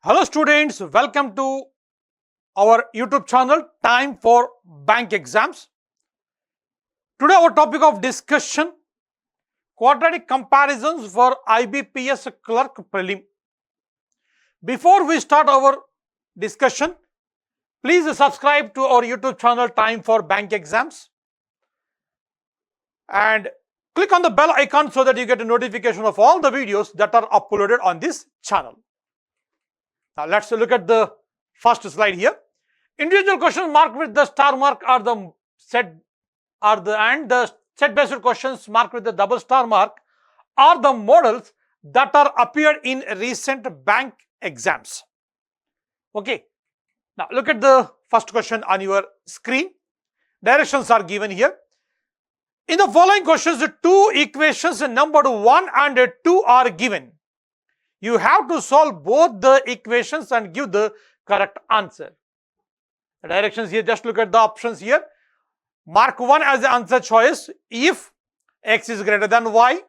Hello students, welcome to our YouTube channel Time for Bank Exams. Today our topic of discussion, Quadratic Comparisons for IBPS Clerk Prelim. Before we start our discussion, please subscribe to our YouTube channel Time for Bank Exams and click on the bell icon so that you get a notification of all the videos that are uploaded on this channel. Now let's look at the first slide here. Individual questions marked with the star mark are the set based questions marked with the double star mark are the models that are appeared in recent bank exams. Okay. Now look at the first question on your screen. Directions are given here. In the following questions, the two equations numbered 1 and 2 are given. You have to solve both the equations and give the correct answer. The directions here, just look at the options here. Mark 1 as the answer choice if x is greater than y.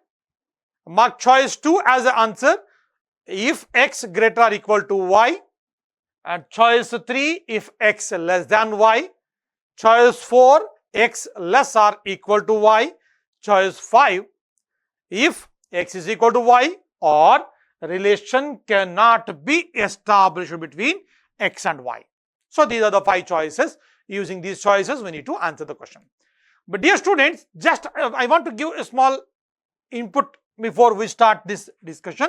Mark choice 2 as the answer if x greater or equal to y. And choice 3 if x less than y. Choice 4 x less or equal to y. Choice 5 if x is equal to y or relation cannot be established between x and y. So these are the 5 choices. Using these choices, we need to answer the question. But dear students, just I want to give a small input before we start this discussion.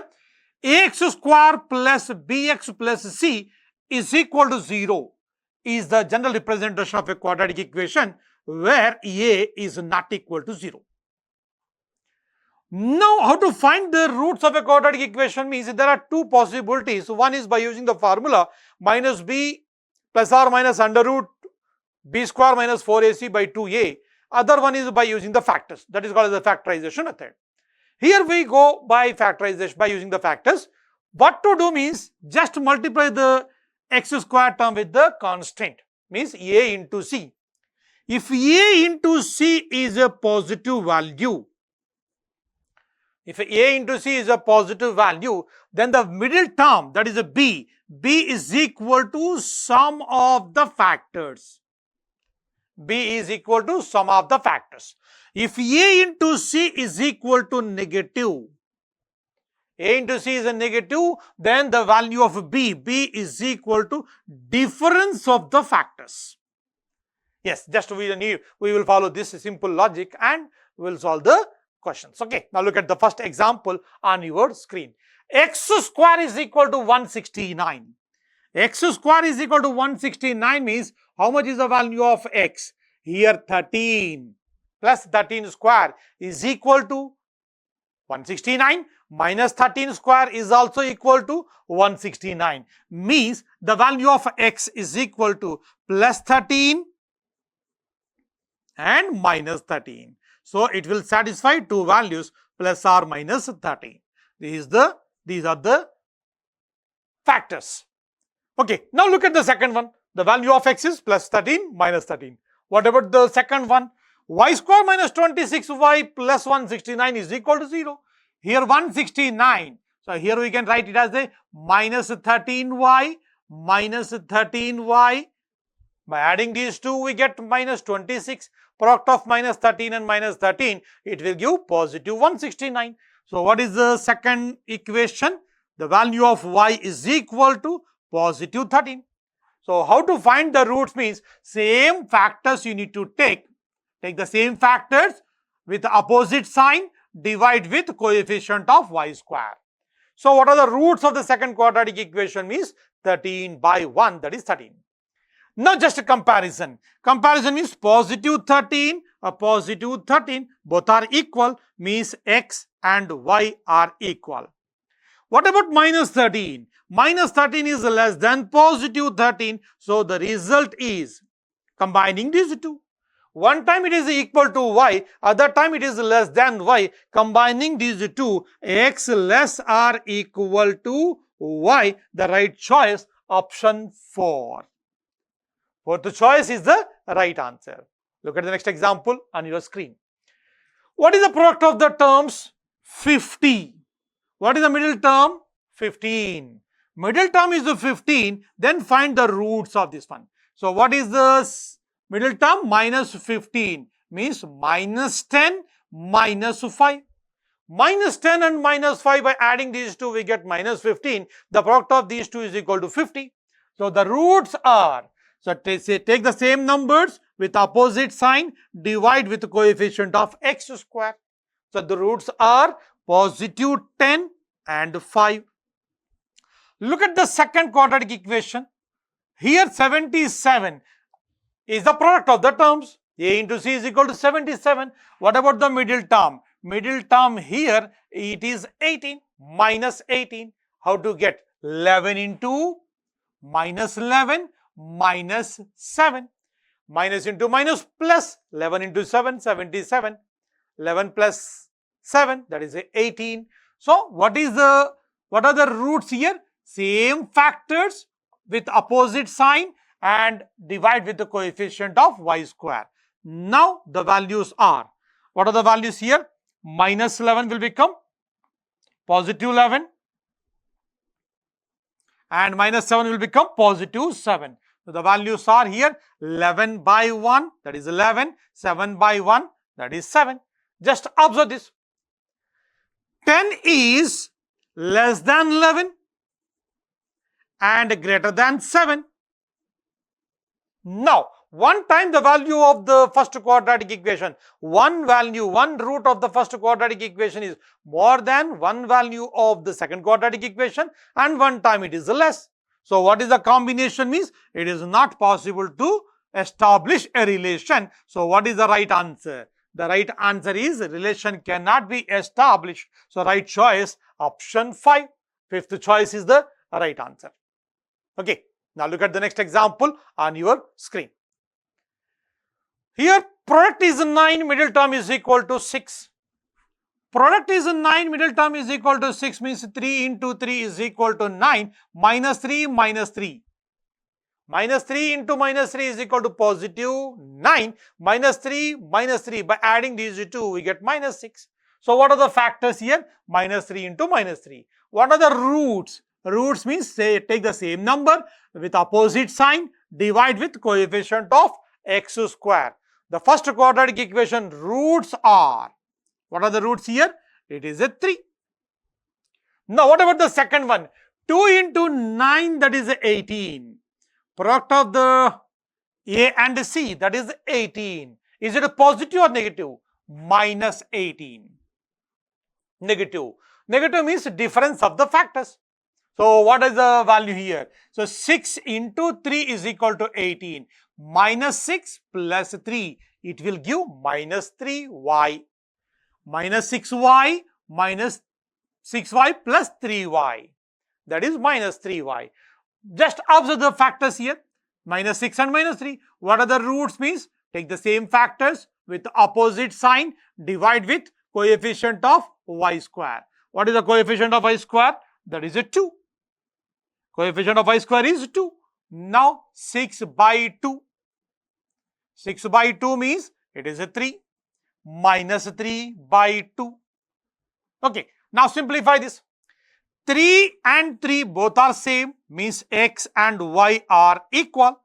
Ax square plus bx plus c is equal to 0 is the general representation of a quadratic equation where a is not equal to 0. Now, how to find the roots of a quadratic equation means there are two possibilities. One is by using the formula minus b plus or minus under root b square minus 4ac by 2a. Other one is by using the factors. That is called as the factorization method. Here we go by factorization by using the factors. What to do means just multiply the x square term with the constant, means a into c. If a into c is a positive value, if a into c is a positive value, then the middle term, that is a b is equal to sum of the factors. B is equal to sum of the factors. If a into c is equal to negative, a into c is a negative, then the value of b is equal to difference of the factors. Yes, just we will follow this simple logic and we will solve the questions. Okay, now look at the first example on your screen. X square is equal to 169. X square is equal to 169 means how much is the value of x? Here 13 plus 13 square is equal to 169 minus 13 square is also equal to 169. Means the value of x is equal to plus 13 and minus 13. So it will satisfy two values plus or minus 13. These are the factors. Okay, now look at the second one. The value of x is plus 13 minus 13. What about the second one? Y square minus 26y plus 169 is equal to 0. Here 169. So here we can write it as a minus 13y minus 13y. By adding these two, we get minus 26. Product of minus 13 and minus 13, it will give positive 169. So what is the second equation? The value of y is equal to positive 13. So how to find the roots means same factors you need to take. Take the same factors with the opposite sign, divide with coefficient of y square. So what are the roots of the second quadratic equation means 13 by 1, that is 13. Now just a comparison. Comparison means positive 13, a positive 13, both are equal means x and y are equal. What about minus 13? Minus 13 is less than positive 13. So the result is combining these two. One time it is equal to y, other time it is less than y. Combining these two, x less or equal to y, the right choice, option 4. Fourth choice is the right answer. Look at the next example on your screen. What is the product of the terms? 50. What is the middle term? 15. Middle term is the 15, then find the roots of this one. So what is the middle term? Minus 15 means minus 10 minus 5. Minus 10 and minus 5, by adding these two we get minus 15. The product of these two is equal to 50. So the roots are, so take the same numbers with opposite sign, divide with the coefficient of x square. So the roots are positive 10 and 5. Look at the second quadratic equation. Here 77 is the product of the terms. A into C is equal to 77. What about the middle term? Middle term here, it is 18 minus 18. How to get? 11 into minus 11 minus 7. Minus into minus plus 11 into 7, 77. 11 plus 7, that is 18. So what are the roots here? Same factors with opposite sign and divide with the coefficient of y square. Now the values are, what are the values here? Minus 11 will become positive 11 and minus 7 will become positive 7. So the values are here 11 by 1, that is 11, 7 by 1, that is 7. Just observe this. 10 is less than 11 and greater than 7. Now, one time the value of the first quadratic equation, one root of the first quadratic equation is more than one value of the second quadratic equation, and one time it is less. So what is the combination means? It is not possible to establish a relation. So what is the right answer? The right answer is relation cannot be established. So right choice option 5. Fifth choice is the right answer. Okay. Now look at the next example on your screen. Here product is 9, middle term is equal to 6. Product is 9, middle term is equal to 6 means 3 into 3 is equal to 9, minus 3 minus 3. Minus 3 into minus 3 is equal to positive 9, minus 3 minus 3. By adding these two we get minus 6. So what are the factors here? Minus 3 into minus 3. What are the roots? Roots means take the same number with opposite sign, divide with coefficient of x square. The first quadratic equation roots are, what are the roots here? It is a 3. Now what about the second one? 2 into 9, that is 18. Product of the A and C, that is 18. Is it a positive or negative? Minus 18. Negative. Negative means difference of the factors. So what is the value here? So 6 into 3 is equal to 18. Minus 6 plus 3, it will give minus 3y. Minus 6y minus 6y plus 3y. That is minus 3y. Just observe the factors here. Minus 6 and minus 3. What are the roots means? Take the same factors with opposite sign. Divide with coefficient of y square. What is the coefficient of y square? That is a 2. Coefficient of y square is 2. Now 6 by 2. 6 by 2 means it is a 3. Minus 3 by 2. Okay. Now simplify this. 3 and 3 both are same means x and y are equal.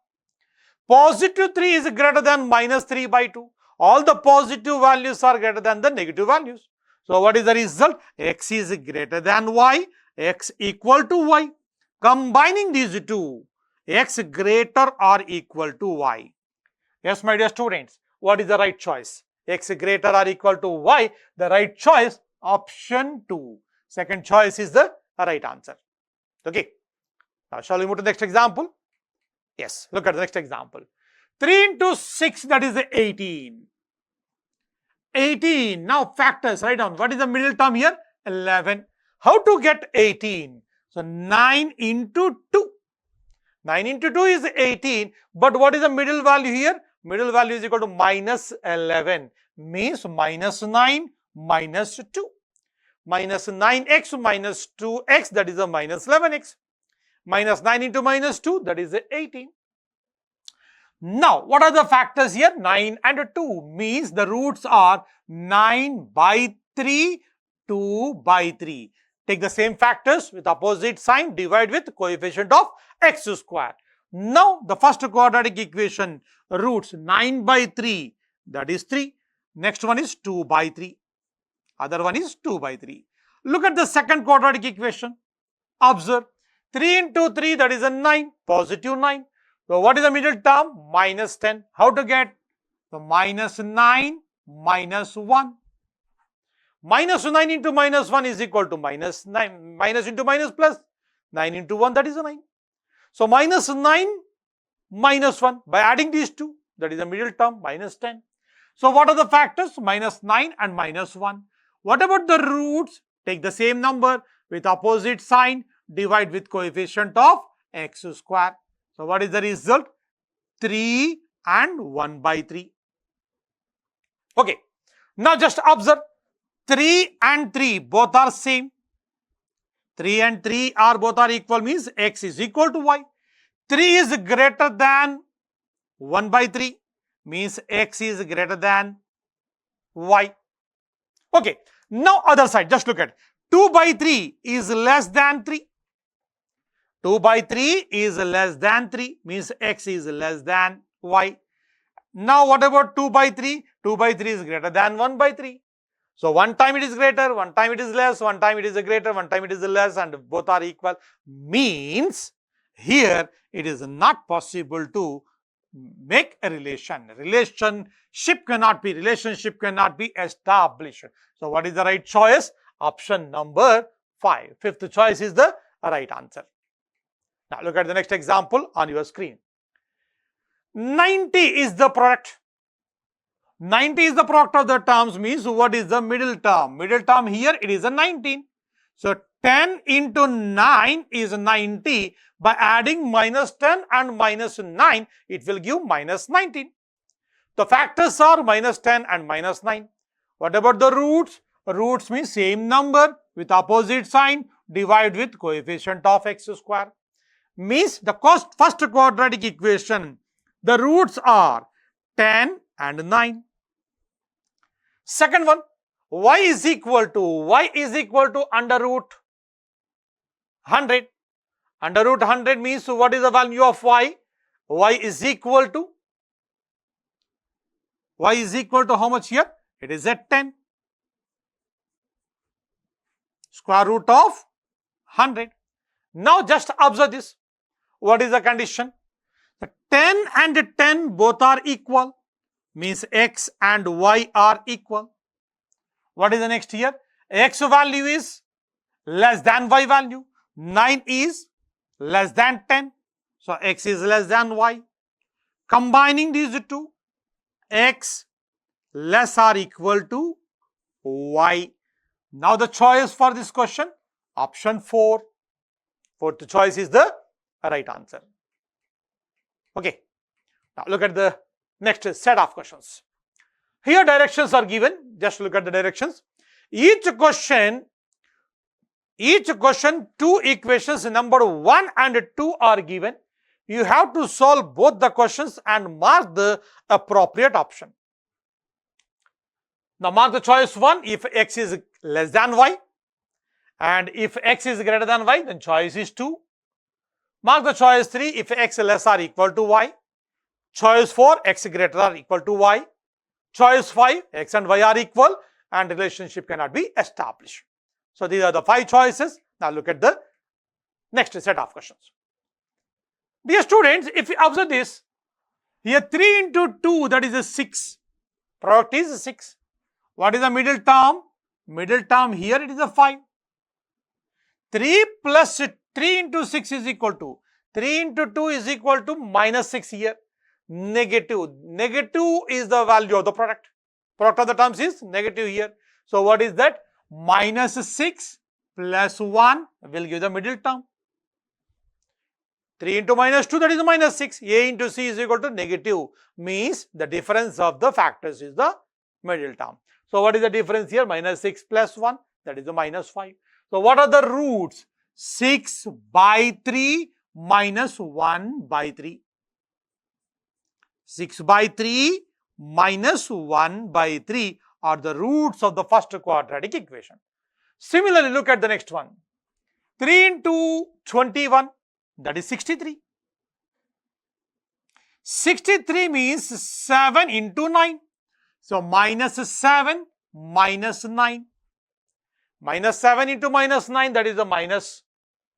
Positive 3 is greater than minus 3 by 2. All the positive values are greater than the negative values. So what is the result? X is greater than y, x equal to y. Combining these two, x greater or equal to y. Yes, my dear students, what is the right choice? X greater or equal to y, the right choice, option 2. Second choice is the right answer. Okay. Now, shall we move to the next example? Yes, look at the next example. 3 into 6, that is 18. 18. Now, factors, write down. What is the middle term here? 11. How to get 18? So, 9 into 2. 9 into 2 is 18. But what is the middle value here? Middle value is equal to minus 11. Means minus 9 minus 2. Minus 9x minus 2x, that is a minus 11x. Minus 9 into minus 2, that is 18. Now, what are the factors here? 9 and 2 means the roots are 9 by 3, 2 by 3. take the same factors with opposite sign, divide with coefficient of x square. Now, the first quadratic equation, roots 9 by 3, that is 3. Next one is 2 by 3. Other one is 2 by 3. Look at the second quadratic equation. Observe, 3 into 3, that is a 9, positive 9. So, what is the middle term? Minus 10. How to get? So, minus 9 minus 1. Minus 9 into minus 1 is equal to minus 9. Minus into minus plus. 9 into 1, that is a 9. So, minus 9 minus 1. By adding these two, that is the middle term, minus 10. So, what are the factors? Minus 9 and minus 1. What about the roots? Take the same number with opposite sign, divide with coefficient of x square. So, what is the result? 3 and 1 by 3. Okay. Now, just observe, 3 and 3 both are same. 3 and 3 are both are equal, means x is equal to y. 3 is greater than 1 by 3, means x is greater than y. Okay. Now, other side, just look at 2 by 3 is less than 3. 2 by 3 is less than 3, means x is less than y. Now, what about 2 by 3? 2 by 3 is greater than 1 by 3. So, one time it is greater, one time it is less, one time it is greater, one time it is less, and both are equal. Means here it is not possible to make a relation. Relationship cannot be established. So, what is the right choice? Option number 5. Fifth choice is the right answer. Now, look at the next example on your screen. 90 is the product. 90 is the product of the terms, means what is the middle term? Middle term here, it is a 19. So, 10 into 9 is 90. By adding minus 10 and minus 9, it will give minus 19. The factors are minus 10 and minus 9. What about the roots? Roots means same number with opposite sign, divide with coefficient of x square. Means the first quadratic equation, the roots are 10 and 9. Second one, y is equal to under root 100. Under root 100 means what is the value of y? Y is equal to how much here? It is at 10. Square root of 100. Now, just observe this. What is the condition? The 10 and 10 both are equal, means x and y are equal. What is the next here? X value is less than y value. 9 is less than 10. So, x is less than y. Combining these two, x less or equal to y. Now, the choice for this question, option 4. Fourth choice is the right answer. Okay. Now, look at the next set of questions. Here directions are given. Just look at the directions. Each question, two equations number 1 and 2 are given. You have to solve both the questions and mark the appropriate option. Now, mark the choice 1 if x is less than y, and if x is greater than y, then choice is 2. Mark the choice 3 if x less or equal to y. Choice 4, x greater or equal to y. Choice 5, x and y are equal and relationship cannot be established. So, these are the 5 choices. Now, look at the next set of questions. Dear students, if you observe this, here 3 into 2, that is a 6. Product is 6. What is the middle term? Middle term here, it is a 5. 3 plus 3 into 6 is equal to, 3 into 2 is equal to minus 6 here. Negative. Negative is the value of the product. Product of the terms is negative here. So, what is that? Minus 6 plus 1 will give the middle term. 3 into minus 2, that is minus 6. A into C is equal to negative, means the difference of the factors is the middle term. So, what is the difference here? Minus 6 plus 1, that is the minus 5. So, what are the roots? 6 by 3 minus 1 by 3. 6 by 3 minus 1 by 3 are the roots of the first quadratic equation. Similarly, look at the next one. 3 into 21, that is 63. 63 means 7 into 9. So, minus 7 minus 9. Minus 7 into minus 9, that is a minus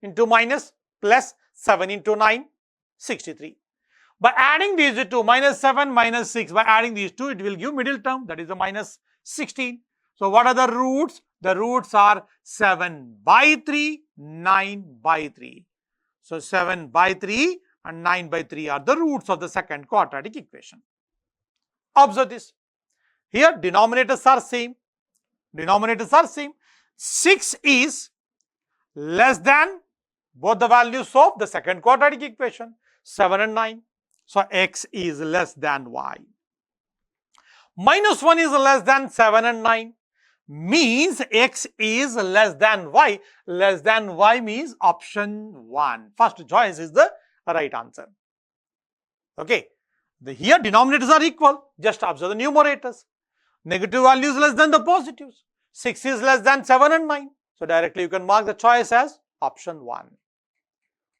into minus, plus 7 into 9, 63. By adding these two, minus 7 minus 6, by adding these two, it will give middle term, that is a minus 16. So, what are the roots? The roots are 7 by 3, 9 by 3. So, 7 by 3 and 9 by 3 are the roots of the second quadratic equation. Observe this. Here, denominators are same. Denominators are same. 6 is less than both the values of the second quadratic equation, 7 and 9. So, x is less than y. Minus 1 is less than 7 and 9. Means x is less than y. Less than y means option 1. First choice is the right answer. Okay. Here denominators are equal. Just observe the numerators. Negative values less than the positives. 6 is less than 7 and 9. So, directly you can mark the choice as option 1.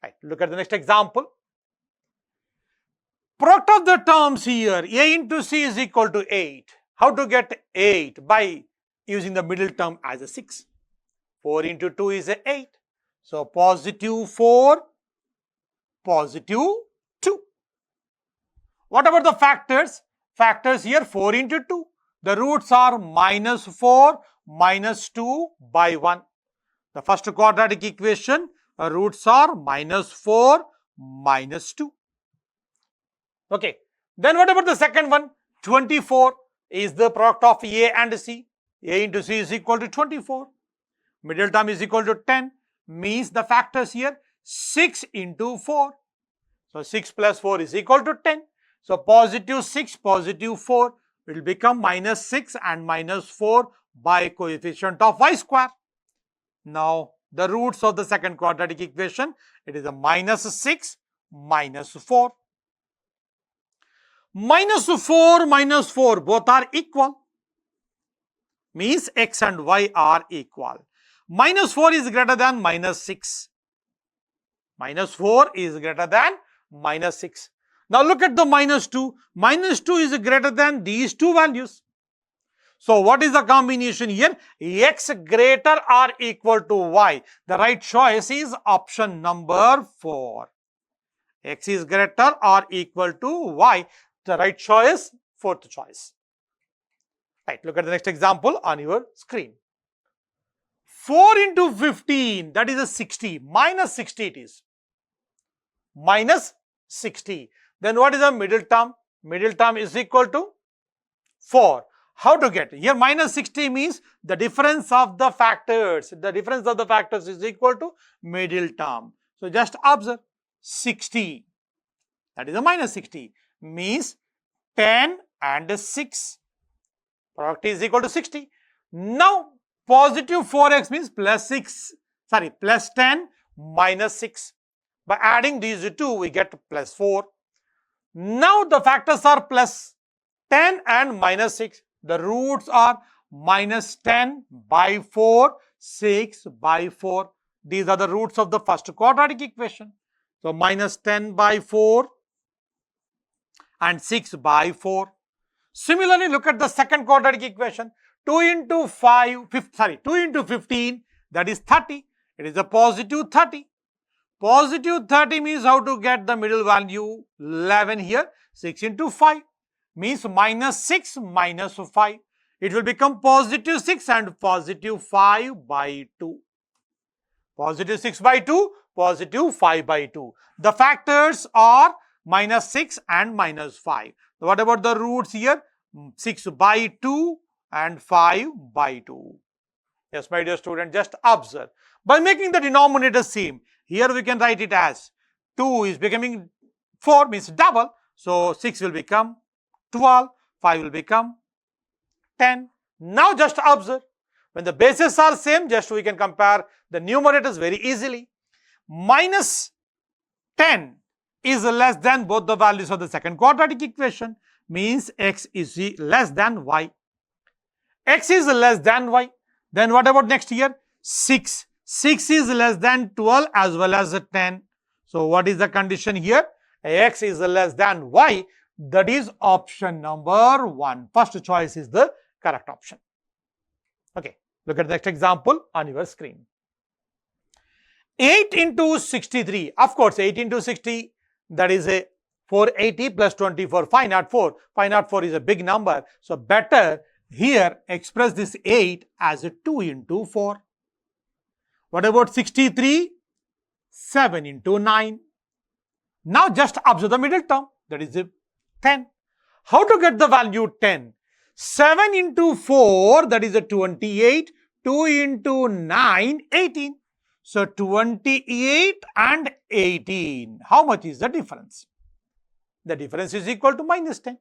Right. Look at the next example. Product of the terms here, a into c is equal to 8. How to get 8? By using the middle term as a 6. 4 into 2 is a 8. So, positive 4, positive 2. What about the factors? Factors here 4 into 2. The roots are minus 4, minus 2 by 1. The first quadratic equation, roots are minus 4, minus 2. Okay. Then what about the second one? 24 is the product of A and C. A into C is equal to 24. Middle term is equal to 10. Means the factors here 6 into 4. So, 6 plus 4 is equal to 10. So, positive 6, positive 4 will become minus 6 and minus 4 by coefficient of y square. Now, the roots of the second quadratic equation, it is a minus 6, minus 4. Minus 4, both are equal. Means x and y are equal. Minus 4 is greater than minus 6. Minus 4 is greater than minus 6. Now, look at the minus 2. Minus 2 is greater than these two values. So, what is the combination here? X greater or equal to y. The right choice is option number 4. X is greater or equal to y. The right choice, fourth choice. Right, look at the next example on your screen. 4 into 15, that is a 60. Minus 60 it is. Minus 60. Then what is the middle term? Middle term is equal to 4. How to get? Here minus 60 means the difference of the factors. The difference of the factors is equal to middle term. So, just observe 60. That is a minus 60. Means 10 and 6. Product is equal to 60. Now, positive 4x means plus 10 minus 6. By adding these two, we get plus 4. Now, the factors are plus 10 and minus 6. The roots are minus 10 by 4, 6 by 4. These are the roots of the first quadratic equation. So, minus 10 by 4 and 6 by 4. Similarly, look at the second quadratic equation. 2 into 15, that is 30. It is a positive 30. Positive 30 means how to get the middle value 11 here. 6 into 5 means minus 6 minus 5. It will become positive 6 and positive 5 by 2. Positive 6 by 2, positive 5 by 2. The factors are minus 6 and minus 5. What about the roots here? 6 by 2 and 5 by 2. Yes, my dear student, just observe. By making the denominator same, here we can write it as 2 is becoming 4 means double. So, 6 will become 12, 5 will become 10. Now, just observe. When the bases are same, just we can compare the numerators very easily. Minus 10 is less than both the values of the second quadratic equation. Means x is less than y. X is less than y. Then what about next here? 6. 6 is less than 12 as well as 10. So what is the condition here? X is less than Y. That is option number 1. First choice is the correct option. Okay, look at the next example on your screen. 8 into 63. Of course, 8 into 60, that is a 480 plus 24, 504. 504 is a big number. So better here express this 8 as a 2 into 4. What about 63? 7 into 9. Now just observe the middle term, that is a 10. How to get the value 10? 7 into 4, that is a 28. 2 into 9, 18. So 28 and 18. How much is the difference? The difference is equal to minus 10.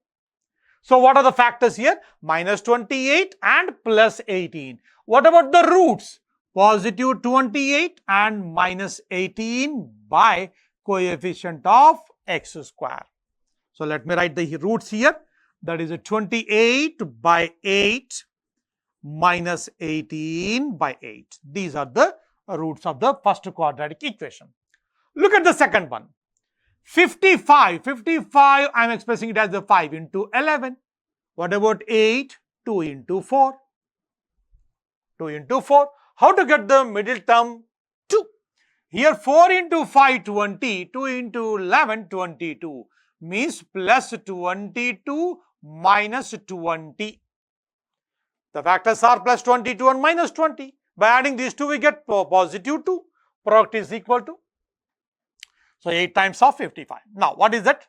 So what are the factors here? Minus 28 and plus 18. What about the roots? Positive 28 and minus 18 by coefficient of x square. So let me write the roots here. That is a 28 by 8 minus 18 by 8. These are the roots of the first quadratic equation. Look at the second one. 55. 55, I am expressing it as the 5 into 11. What about 8? 2 into 4. 2 into 4. How to get the middle term? 2. Here 4 into 5, 20. 2 into 11, 22. Means plus 22 minus 20. The factors are plus 22 and minus 20. By adding these two, we get positive 2. Product is equal to. So 8 times of 55. Now what is that?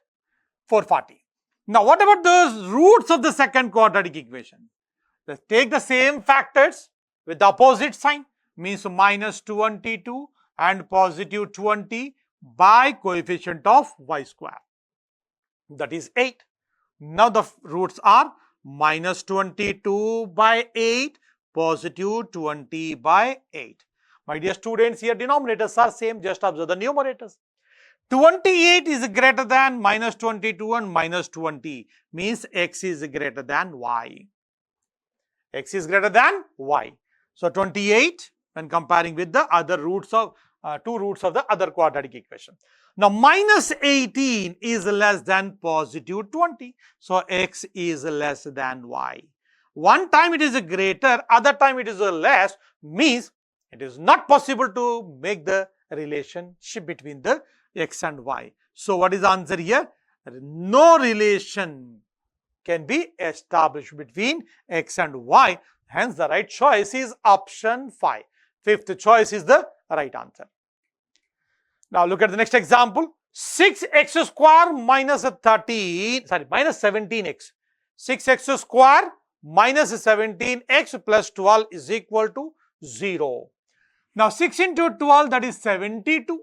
440. Now what about the roots of the second quadratic equation? Let's take the same factors with the opposite sign. Means minus 22 and positive 20 by coefficient of y square. That is 8. Now the roots are minus 22 by 8, positive 20 by 8. My dear students, here denominators are same, just observe the numerators. 28 is greater than minus 22 and minus 20, means x is greater than y. X is greater than y. So 28 when comparing with the other roots of two roots of the other quadratic equation. Now minus 18 is less than positive 20. So x is less than y. One time it is a greater, other time it is a less, means it is not possible to make the relationship between the x and y. So what is the answer here? No relation can be established between x and y. Hence the right choice is option 5. Fifth choice is the right answer. Now look at the next example. 6x square minus 17x. 6x square minus 17x plus 12 is equal to 0. Now 6 into 12, that is 72.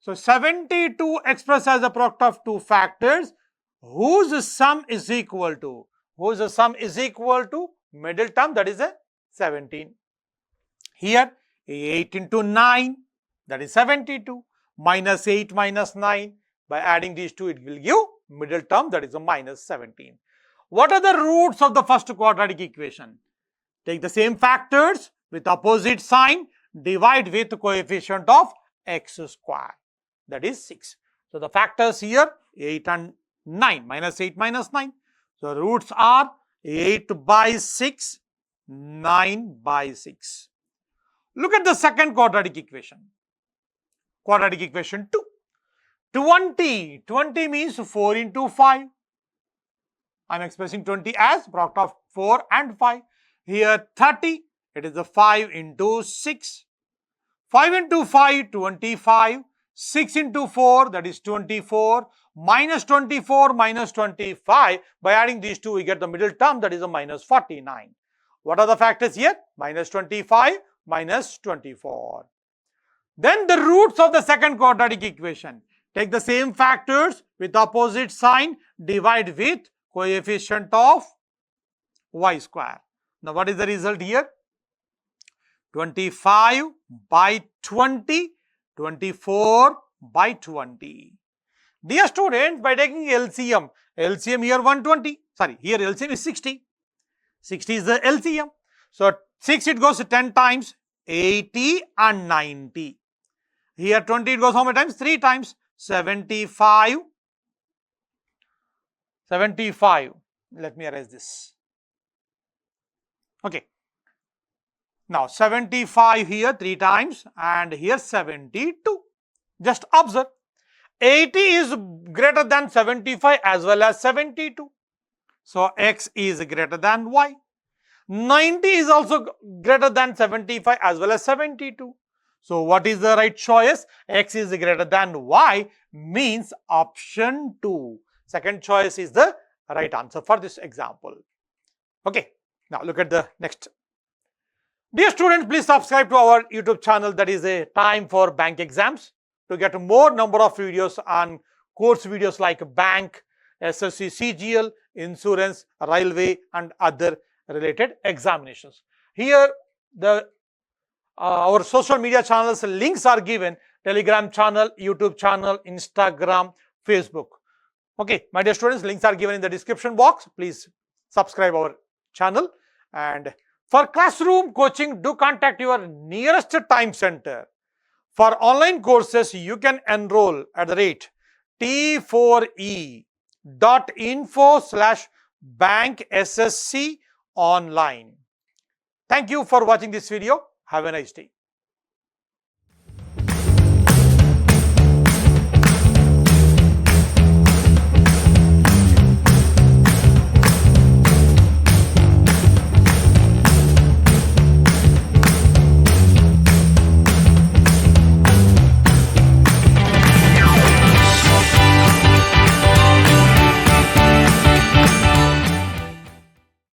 So 72 expressed as a product of two factors whose sum is equal to middle term, that is a 17. Here 8 into 9, that is 72, minus 8 minus 9. By adding these two, it will give middle term, that is a minus 17. What are the roots of the first quadratic equation? Take the same factors with opposite sign, divide with coefficient of x square, that is 6. So the factors here 8 and 9, minus 8 minus 9. So roots are 8 by 6, 9 by 6. Look at the second quadratic equation. Quadratic equation 2. 20. 20 means 4 into 5. I am expressing 20 as product of 4 and 5. Here 30. It is the 5 into 6. 5 into 5, 25. 6 into 4, that is 24. Minus 24 minus 25. By adding these two, we get the middle term, that is a minus 49. What are the factors here? Minus 25, minus 24. Then the roots of the second quadratic equation. Take the same factors with opposite sign, divide with coefficient of y square. Now what is the result here? 25 by 20, 24 by 20. Dear students, by taking LCM here 120, here LCM is 60. 60 is the LCM. So 6 it goes 10 times, 80 and 90. Here 20 it goes how many times? 3 times. 75. 75. Let me erase this. Okay. Now 75 here 3 times and here 72. Just observe. 80 is greater than 75 as well as 72. So x is greater than y. 90 is also greater than 75 as well as 72. So what is the right choice? X is greater than y means option 2. Second choice is the right answer for this example. Okay, now look at the next. Dear students, please subscribe to our YouTube channel, that is a Time for Bank Exams, to get more number of videos on course videos like bank, SSCCGLE, insurance, railway and other related examinations. Here our social media channels links are given: Telegram channel, YouTube channel, Instagram, Facebook. Okay, my dear students, links are given in the description box. Please subscribe our channel. And for classroom coaching, do contact your nearest time center. For online courses, you can enroll at the rate t4e.info/banksssc online. Thank you for watching this video. Have a nice day.